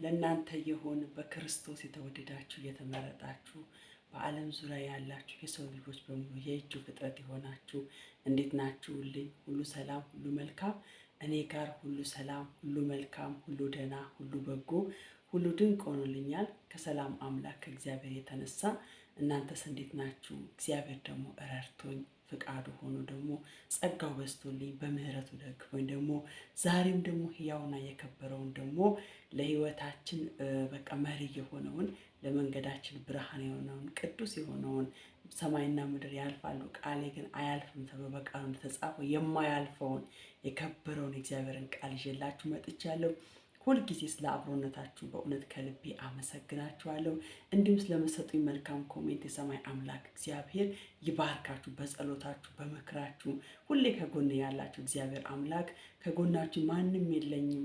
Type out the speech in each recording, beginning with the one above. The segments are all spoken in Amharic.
ለእናንተ የሆነ በክርስቶስ የተወደዳችሁ የተመረጣችሁ በዓለም ዙሪያ ያላችሁ የሰው ልጆች በሙሉ የእጁ ፍጥረት የሆናችሁ እንዴት ናችሁልኝ? ሁሉ ሰላም፣ ሁሉ መልካም። እኔ ጋር ሁሉ ሰላም፣ ሁሉ መልካም፣ ሁሉ ደህና፣ ሁሉ በጎ፣ ሁሉ ድንቅ ሆኖልኛል ከሰላም አምላክ ከእግዚአብሔር የተነሳ። እናንተስ እንዴት ናችሁ? እግዚአብሔር ደግሞ ረድቶኝ ፍቃዱ ሆኖ ደግሞ ጸጋው በዝቶልኝ በምህረቱ ደግፎኝ ደግሞ ዛሬም ደግሞ ሕያውና የከበረውን ደግሞ ለህይወታችን በቃ መሪ የሆነውን ለመንገዳችን ብርሃን የሆነውን ቅዱስ የሆነውን ሰማይና ምድር ያልፋሉ ቃሌ ግን አያልፍም ተብሎ በቃሉ እንደተጻፈው የማያልፈውን የከበረውን እግዚአብሔርን ቃል ይዤላችሁ መጥቻለሁ። ሁልጊዜ ስለ አብሮነታችሁ በእውነት ከልቤ አመሰግናችኋለሁ። እንዲሁም ስለመሰጡኝ መልካም ኮሜንት የሰማይ አምላክ እግዚአብሔር ይባርካችሁ። በጸሎታችሁ በምክራችሁ ሁሌ ከጎን ያላችሁ እግዚአብሔር አምላክ ከጎናችሁ ማንም የለኝም፣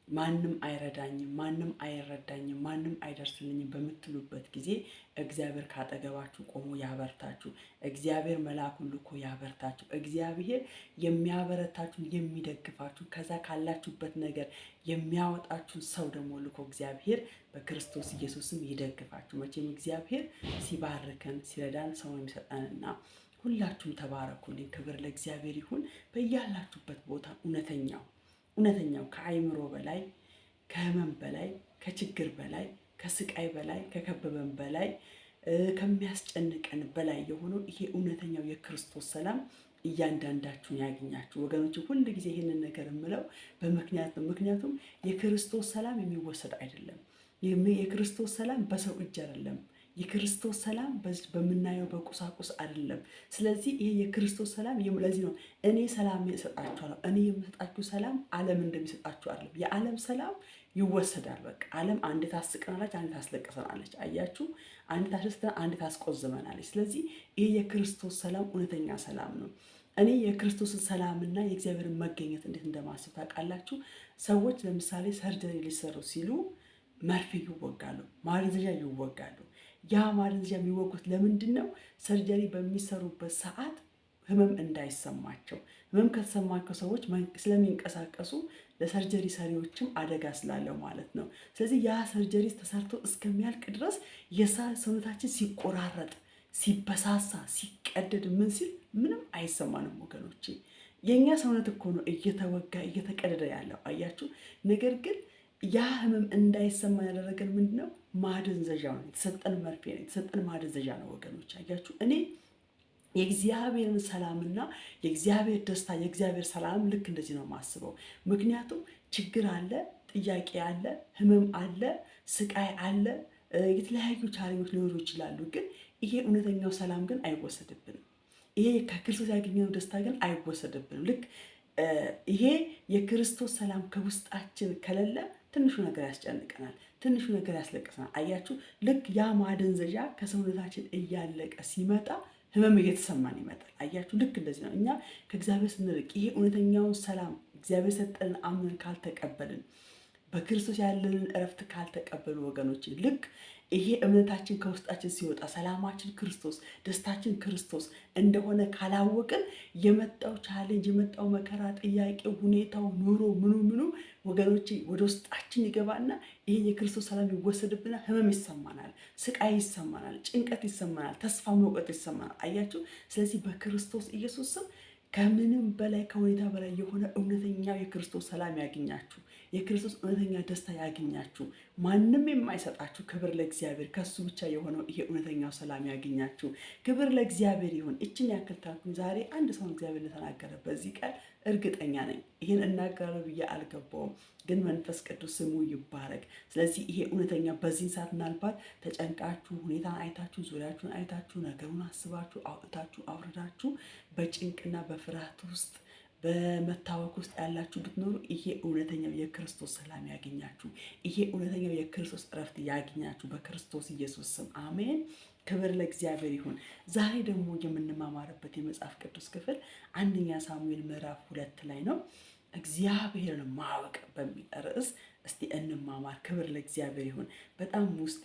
ማንም አይረዳኝም፣ ማንም አይረዳኝም፣ ማንም አይደርስልኝም በምትሉበት ጊዜ እግዚአብሔር ካጠገባችሁ ቆሞ ያበርታችሁ። እግዚአብሔር መልአኩን ልኮ ያበርታችሁ። እግዚአብሔር የሚያበረታችሁ የሚደግፋችሁ ከዛ ካላችሁበት ነገር የሚያወጣችሁ ሰው ደግሞ ልኮ እግዚአብሔር በክርስቶስ ኢየሱስም ይደግፋችሁ። መቼም እግዚአብሔር ሲባርከን ሲረዳን ሰው የሚሰጠንና ሁላችሁም ተባረኩልኝ። ክብር ለእግዚአብሔር ይሁን። በያላችሁበት ቦታ እውነተኛው ከአይምሮ በላይ ከህመም በላይ ከችግር በላይ ከስቃይ በላይ ከከበበን በላይ ከሚያስጨንቀን በላይ የሆነው ይሄ እውነተኛው የክርስቶስ ሰላም እያንዳንዳችሁን ያገኛችሁ ወገኖች። ሁል ጊዜ ይሄንን ነገር የምለው ምክንያቱም የክርስቶስ ሰላም የሚወሰድ አይደለም። የክርስቶስ ሰላም በሰው እጅ አይደለም። የክርስቶስ ሰላም በምናየው በቁሳቁስ አይደለም። ስለዚህ ይሄ የክርስቶስ ሰላም ለዚህ ነው እኔ ሰላም እሰጣችኋለሁ። እኔ የምሰጣችሁ ሰላም ዓለም እንደሚሰጣችሁ አይደለም። የዓለም ሰላም ይወሰዳል። በቃ ዓለም አንዴ ታስቀናለች፣ አንዴ ታስለቅሰናለች። አያችሁ፣ አንዴ ታስደስተን፣ አንዴ ታስቆዝመናለች። ስለዚህ ይሄ የክርስቶስ ሰላም እውነተኛ ሰላም ነው። እኔ የክርስቶስን ሰላምና የእግዚአብሔርን መገኘት እንዴት እንደማስብ ታውቃላችሁ? ሰዎች ለምሳሌ ሰርጀሪ ሊሰሩ ሲሉ መርፌ ይወጋሉ፣ ማደንዘዣ ይወጋሉ። ያ ማደንዘዣ የሚወጉት ለምንድን ነው? ሰርጀሪ በሚሰሩበት ሰዓት ህመም እንዳይሰማቸው። ህመም ከተሰማቸው ሰዎች ስለሚንቀሳቀሱ ለሰርጀሪ ሰሪዎችም አደጋ ስላለው ማለት ነው። ስለዚህ ያ ሰርጀሪ ተሰርቶ እስከሚያልቅ ድረስ ሰውነታችን ሲቆራረጥ፣ ሲበሳሳ፣ ሲቀደድ ምን ሲል ምንም አይሰማንም ወገኖቼ። የእኛ ሰውነት እኮ ነው እየተወጋ እየተቀደደ ያለው አያችሁ። ነገር ግን ያ ህመም እንዳይሰማ ያደረገን ምንድነው? ማደንዘዣው ነው። የተሰጠን መርፌ ነው፣ የተሰጠን ማደንዘዣ ነው ወገኖች። አያችሁ፣ እኔ የእግዚአብሔርን ሰላምና የእግዚአብሔር ደስታ የእግዚአብሔር ሰላም ልክ እንደዚህ ነው የማስበው። ምክንያቱም ችግር አለ፣ ጥያቄ አለ፣ ህመም አለ፣ ስቃይ አለ፣ የተለያዩ ቻሌንጆች ሊኖሩ ይችላሉ። ግን ይሄ እውነተኛው ሰላም ግን አይወሰድብንም። ይሄ ከክርስቶስ ያገኘነው ደስታ ግን አይወሰድብንም። ልክ ይሄ የክርስቶስ ሰላም ከውስጣችን ከሌለ ትንሹ ነገር ያስጨንቀናል፣ ትንሹ ነገር ያስለቅሰናል። አያችሁ፣ ልክ ያ ማደንዘዣ ከሰውነታችን እያለቀ ሲመጣ ህመም እየተሰማን ይመጣል። አያችሁ፣ ልክ እንደዚህ ነው። እኛ ከእግዚአብሔር ስንርቅ ይሄ እውነተኛውን ሰላም እግዚአብሔር ሰጠንን አምነን ካልተቀበልን፣ በክርስቶስ ያለንን እረፍት ካልተቀበሉ ወገኖች፣ ልክ ይሄ እምነታችን ከውስጣችን ሲወጣ ሰላማችን ክርስቶስ፣ ደስታችን ክርስቶስ እንደሆነ ካላወቅን የመጣው ቻሌንጅ፣ የመጣው መከራ፣ ጥያቄው፣ ሁኔታው፣ ኑሮ ምኑ ወገኖቼ ወደ ውስጣችን ይገባና ይሄ የክርስቶስ ሰላም ይወሰድብናል። ህመም ይሰማናል፣ ስቃይ ይሰማናል፣ ጭንቀት ይሰማናል፣ ተስፋ መውቀት ይሰማናል። አያችሁ። ስለዚህ በክርስቶስ ኢየሱስ ስም ከምንም በላይ ከሁኔታ በላይ የሆነ እውነተኛው የክርስቶስ ሰላም ያገኛችሁ፣ የክርስቶስ እውነተኛ ደስታ ያገኛችሁ፣ ማንም የማይሰጣችሁ ክብር ለእግዚአብሔር ከሱ ብቻ የሆነው ይሄ እውነተኛው ሰላም ያገኛችሁ። ክብር ለእግዚአብሔር ይሁን። እችን ያክል ታልኩኝ። ዛሬ አንድ ሰው እግዚአብሔር እንደተናገረ በዚህ ቃል እርግጠኛ ነኝ። ይህን እናገራለሁ ብዬ አልገባውም፣ ግን መንፈስ ቅዱስ ስሙ ይባረክ። ስለዚህ ይሄ እውነተኛ በዚህ ሰዓት ምናልባት ተጨንቃችሁ ሁኔታን አይታችሁ ዙሪያችሁን አይታችሁ ነገሩን አስባችሁ አውጥታችሁ አውርዳችሁ በጭንቅና በፍርሃት ውስጥ በመታወክ ውስጥ ያላችሁ ብትኖሩ ይሄ እውነተኛው የክርስቶስ ሰላም ያገኛችሁ፣ ይሄ እውነተኛው የክርስቶስ እረፍት ያገኛችሁ በክርስቶስ ኢየሱስ ስም አሜን። ክብር ለእግዚአብሔር ይሁን። ዛሬ ደግሞ የምንማማርበት የመጽሐፍ ቅዱስ ክፍል አንደኛ ሳሙኤል ምዕራፍ 2 ላይ ነው። እግዚአብሔርን ማወቅ በሚል ርዕስ እስቲ እንማማር። ክብር ለእግዚአብሔር ይሁን። በጣም ውስጤ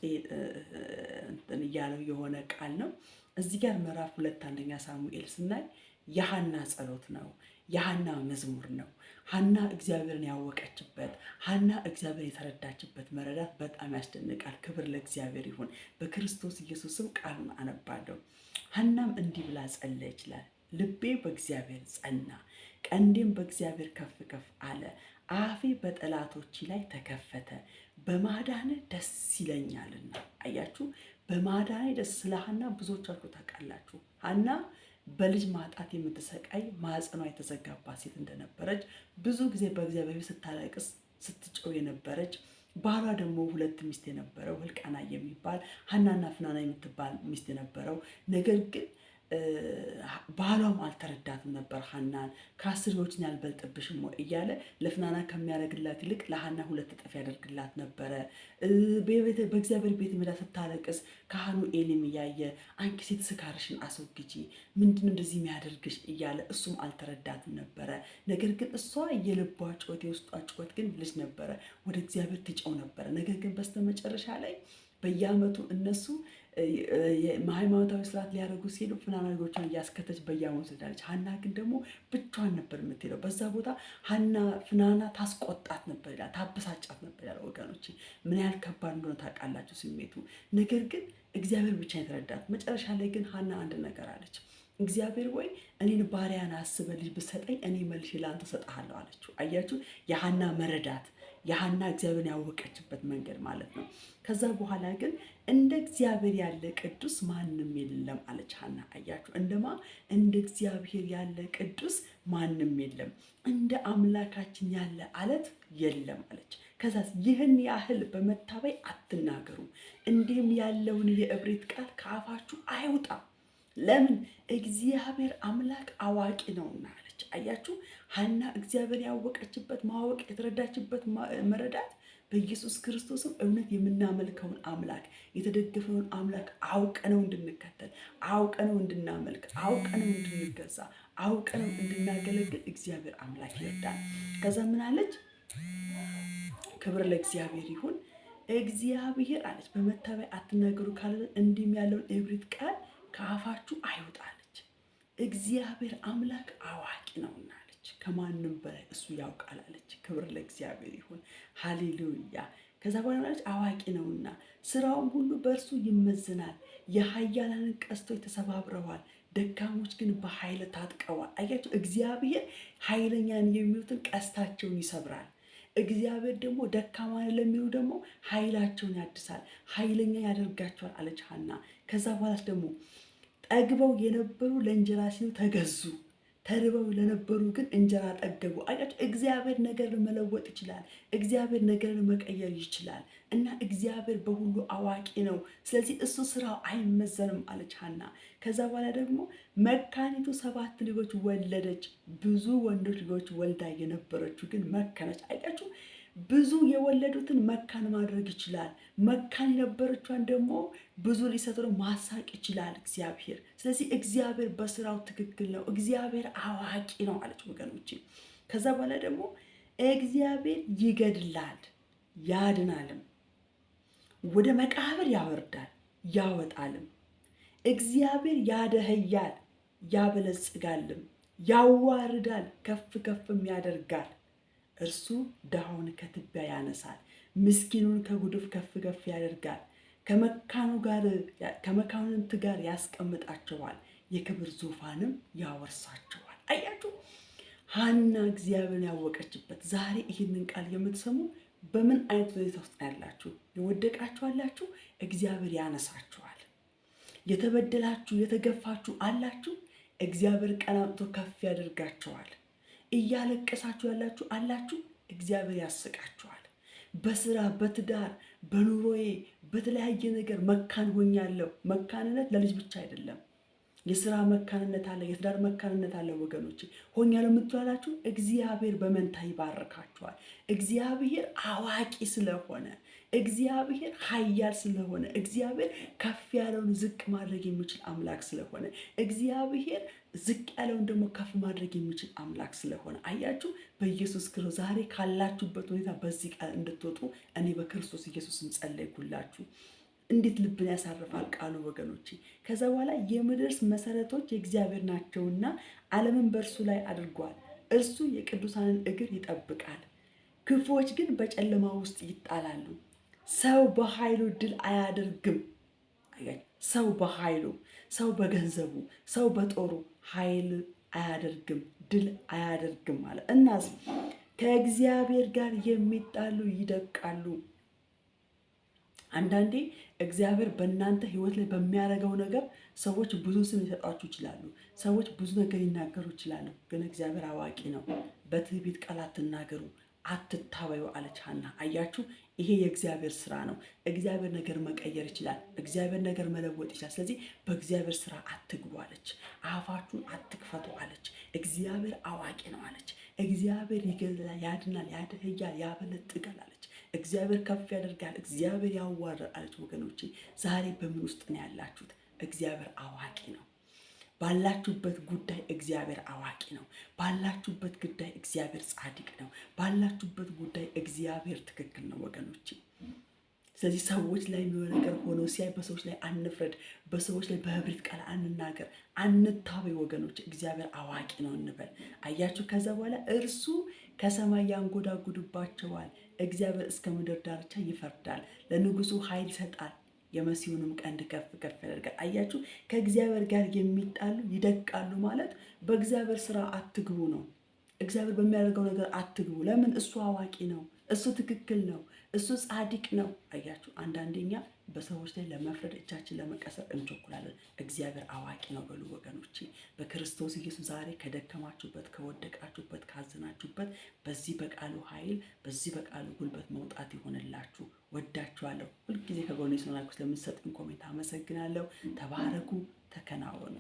እያለው የሆነ ቃል ነው። እዚህ ጋር ምዕራፍ 2 አንደኛ ሳሙኤል ስናይ የሐና ጸሎት ነው። የሐና መዝሙር ነው። ሐና እግዚአብሔርን ያወቀችበት፣ ሐና እግዚአብሔር የተረዳችበት መረዳት በጣም ያስደንቃል። ክብር ለእግዚአብሔር ይሁን። በክርስቶስ ኢየሱስም ቃሉን አነባለሁ። ሐናም እንዲህ ብላ ጸለየች ይችላል። ልቤ በእግዚአብሔር ጸና፣ ቀንዴም በእግዚአብሔር ከፍ ከፍ አለ። አፌ በጠላቶች ላይ ተከፈተ፣ በማዳንህ ደስ ይለኛልና። አያችሁ፣ በማዳንህ ደስ። ስለ ሐና ብዙዎቻችሁ ታውቃላችሁ። ሐና በልጅ ማጣት የምትሰቃይ ማዕፀኗ የተዘጋባት ሴት እንደነበረች፣ ብዙ ጊዜ በእግዚአብሔር ስታለቅስ ስትጮህ የነበረች፣ ባሏ ደግሞ 2 ሚስት የነበረው ሕልቃና የሚባል ሐናና ፍናና የምትባል ሚስት የነበረው፣ ነገር ግን ባሏም አልተረዳትም ነበር። ሐናን ከ10 ልጆችን ያልበልጥብሽም ወይ እያለ ለፍናና ከሚያደርግላት ይልቅ ለሐና 2 እጥፍ ያደርግላት ነበረ። በእግዚአብሔር ቤት ሜዳ ስታለቅስ ካህኑ ኤሊም እያየ አንቺ ሴት ስካርሽን አስወግጂ፣ ምንድን እንደዚህ የሚያደርግሽ እያለ እሱም አልተረዳትም ነበረ። ነገር ግን እሷ የልቧ ጩኸት የውስጧ ጩኸት ግን ልጅ ነበረ፣ ወደ እግዚአብሔር ትጨው ነበረ። ነገር ግን በስተመጨረሻ ላይ በየዓመቱ እነሱ ሃይማኖታዊ ስርዓት ሊያደርጉ ሲሄዱ ፍናና ልጆቿን እያስከተች በየዓመቱ ትሄዳለች። ሐና ግን ደግሞ ብቻዋን ነበር የምትሄደው። በዛ ቦታ ሐና ፍናና ታስቆጣት ነበር ይላል፣ ታበሳጫት ነበር ይላል። ወገኖች ምን ያህል ከባድ እንደሆነ ታውቃላችሁ ስሜቱ። ነገር ግን እግዚአብሔር ብቻ የተረዳት። መጨረሻ ላይ ግን ሐና አንድ ነገር አለች። እግዚአብሔር ወይ እኔን ባሪያን አስበህ ልጅ ብትሰጠኝ እኔ መልሼ ለአንተ እሰጥሃለሁ አለችው። አያችሁ የሐና መረዳት፣ የሐና እግዚአብሔርን ያወቀችበት መንገድ ማለት ነው። ከዛ በኋላ ግን እንደ እግዚአብሔር ያለ ቅዱስ ማንም የለም አለች ሐና። አያችሁ እንደ እግዚአብሔር ያለ ቅዱስ ማንም የለም፣ እንደ አምላካችን ያለ አለት የለም አለች። ከዛ ይህን ያህል በመታበይ አትናገሩ፣ እንዲህም ያለውን የእብሪት ቃል ከአፋችሁ አይውጣ፣ ለምን እግዚአብሔር አምላክ አዋቂ ነውና አለች። አያችሁ ሐና እግዚአብሔር ያወቀችበት ማወቅ የተረዳችበት መረዳት በኢየሱስ ክርስቶስም እምነት የምናመልከውን አምላክ የተደገፈውን አምላክ አውቀነው እንድንከተል፣ አውቀነው እንድናመልክ፣ አውቀነው እንድንገዛ፣ አውቀነው እንድናገለግል እግዚአብሔር አምላክ ይርዳል። ከዛ ምን አለች? ክብር ለእግዚአብሔር ይሁን። እግዚአብሔር አለች በመታበይ አትናገሩ ካለ እንዲህም ያለውን እብሪት ቃል ከአፋችሁ አይወጣለች፣ እግዚአብሔር አምላክ አዋቂ ነውና አለች። ከማንም በላይ እሱ ያውቃል አለች። ክብር ለእግዚአብሔር ይሁን። ሃሌሉያ። ከዛ በኋላ አለች አዋቂ ነውና ስራውም ሁሉ በእርሱ ይመዝናል። የኃያላንን ቀስቶች ተሰባብረዋል፣ ደካሞች ግን በኃይል ታጥቀዋል። አያችሁ እግዚአብሔር ኃይለኛን የሚሉትን ቀስታቸውን ይሰብራል። እግዚአብሔር ደግሞ ደካማን ለሚሉ ደግሞ ኃይላቸውን ያድሳል፣ ኃይለኛ ያደርጋቸዋል አለች ሐና። ከዛ በኋላ ደግሞ ጠግበው የነበሩ ለእንጀራ ሲሉ ተገዙ፣ ተርበው ለነበሩ ግን እንጀራ ጠገቡ። አያችሁ እግዚአብሔር ነገር መለወጥ ይችላል። እግዚአብሔር ነገር መቀየር ይችላል። እና እግዚአብሔር በሁሉ አዋቂ ነው። ስለዚህ እሱ ስራው አይመዘንም አለች ሐና። ከዛ በኋላ ደግሞ መካኒቱ 7 ልጆች ወለደች። ብዙ ወንዶች ልጆች ወልዳ የነበረችው ግን መከነች። አያችሁ ብዙ የወለዱትን መካን ማድረግ ይችላል። መካን የነበረቿን ደግሞ ብዙ ሊሰጥሮ ማሳቅ ይችላል እግዚአብሔር። ስለዚህ እግዚአብሔር በስራው ትክክል ነው። እግዚአብሔር አዋቂ ነው አለች ወገኖቼ። ከዛ በኋላ ደግሞ እግዚአብሔር ይገድላል ያድናልም፣ ወደ መቃብር ያወርዳል ያወጣልም። እግዚአብሔር ያደህያል ያበለጽጋልም፣ ያዋርዳል ከፍ ከፍም ያደርጋል። እርሱ ድሃውን ከትቢያ ያነሳል፣ ምስኪኑን ከጉድፍ ከፍ ከፍ ያደርጋል። ከመካንንት ጋር ያስቀምጣቸዋል፣ የክብር ዙፋንም ያወርሳቸዋል። አያችሁ ሐና እግዚአብሔርን ያወቀችበት። ዛሬ ይህንን ቃል የምትሰሙ በምን አይነት ሁኔታ ውስጥ ያላችሁ? የወደቃችሁ አላችሁ፣ እግዚአብሔር ያነሳችኋል። የተበደላችሁ የተገፋችሁ አላችሁ፣ እግዚአብሔር ቀን አምጥቶ ከፍ ያደርጋችኋል። እያለቀሳችሁ ያላችሁ አላችሁ፣ እግዚአብሔር ያስቃችኋል። በስራ በትዳር በኑሮዬ በተለያየ ነገር መካን ሆኛለሁ። መካንነት ለልጅ ብቻ አይደለም። የስራ መካንነት አለ፣ የትዳር መካንነት አለ። ወገኖች ሆኛለሁ የምትላላችሁ እግዚአብሔር በመንታ ይባርካችኋል። እግዚአብሔር አዋቂ ስለሆነ፣ እግዚአብሔር ኃያል ስለሆነ፣ እግዚአብሔር ከፍ ያለውን ዝቅ ማድረግ የሚችል አምላክ ስለሆነ፣ እግዚአብሔር ዝቅ ያለውን ደግሞ ከፍ ማድረግ የሚችል አምላክ ስለሆነ አያችሁ በኢየሱስ ክርስቶስ ዛሬ ካላችሁበት ሁኔታ በዚህ ቃል እንድትወጡ እኔ በክርስቶስ ኢየሱስም ጸለይኩላችሁ። እንዴት ልብን ያሳርፋል ቃሉ ወገኖቼ። ከዛ በኋላ የምድርስ መሰረቶች የእግዚአብሔር ናቸውና ዓለምን በእርሱ ላይ አድርጓል፣ እርሱ የቅዱሳንን እግር ይጠብቃል፣ ክፉዎች ግን በጨለማ ውስጥ ይጣላሉ። ሰው በኃይሉ ድል አያደርግም። ሰው በኃይሉ፣ ሰው በገንዘቡ፣ ሰው በጦሩ ኃይል አያደርግም፣ ድል አያደርግም ማለት እናስ ከእግዚአብሔር ጋር የሚጣሉ ይደቃሉ። አንዳንዴ እግዚአብሔር በእናንተ ህይወት ላይ በሚያደርገው ነገር ሰዎች ብዙ ስም ሊሰጧችሁ ይችላሉ። ሰዎች ብዙ ነገር ሊናገሩ ይችላሉ። ግን እግዚአብሔር አዋቂ ነው። በትዕቢት ቃል አትናገሩ፣ አትታበዩ አለች ሐና። አያችሁ፣ ይሄ የእግዚአብሔር ስራ ነው። እግዚአብሔር ነገር መቀየር ይችላል። እግዚአብሔር ነገር መለወጥ ይችላል። ስለዚህ በእግዚአብሔር ስራ አትግቡ አለች። አፋችሁን አትክፈቱ አለች። እግዚአብሔር አዋቂ ነው አለች። እግዚአብሔር ይገድላል፣ ያድናል፣ ያደህያል፣ ያበለጥጋል አለች። እግዚአብሔር ከፍ ያደርጋል፣ እግዚአብሔር ያዋርዳል አለች። ወገኖቼ ዛሬ በምን ውስጥ ነው ያላችሁት? እግዚአብሔር አዋቂ ነው። ባላችሁበት ጉዳይ እግዚአብሔር አዋቂ ነው። ባላችሁበት ጉዳይ እግዚአብሔር ጻድቅ ነው። ባላችሁበት ጉዳይ እግዚአብሔር ትክክል ነው ወገኖቼ። ስለዚህ ሰዎች ላይ የሚሆን ነገር ሆኖ ሲያይ በሰዎች ላይ አንፍረድ፣ በሰዎች ላይ በህብረት ቃል አንናገር፣ አንታበይ ወገኖች። እግዚአብሔር አዋቂ ነው እንበል። አያችሁ፣ ከዛ በኋላ እርሱ ከሰማይ ያንጎዳጉድባቸዋል፣ እግዚአብሔር እስከ ምድር ዳርቻ ይፈርዳል፣ ለንጉሱ ኃይል ይሰጣል፣ የመሲሁንም ቀንድ ከፍ ከፍ ያደርጋል። አያችሁ፣ ከእግዚአብሔር ጋር የሚጣሉ ይደቃሉ ማለት በእግዚአብሔር ስራ አትግቡ ነው። እግዚአብሔር በሚያደርገው ነገር አትግቡ። ለምን? እሱ አዋቂ ነው። እሱ ትክክል ነው። እሱ ጻድቅ ነው። አያችሁ፣ አንዳንደኛ በሰዎች ላይ ለመፍረድ እጃችን ለመቀሰር እንቸኩላለን። እግዚአብሔር አዋቂ ነው በሉ ወገኖቼ። በክርስቶስ ኢየሱስ ዛሬ ከደከማችሁበት፣ ከወደቃችሁበት፣ ካዘናችሁበት በዚህ በቃሉ ኃይል፣ በዚህ በቃሉ ጉልበት መውጣት ይሆንላችሁ። ወዳችኋለሁ። ሁልጊዜ ከጎኔ ስለሆናችሁ ስለምትሰጡኝ ኮሜንት አመሰግናለሁ። ተባረኩ፣ ተከናወኑ።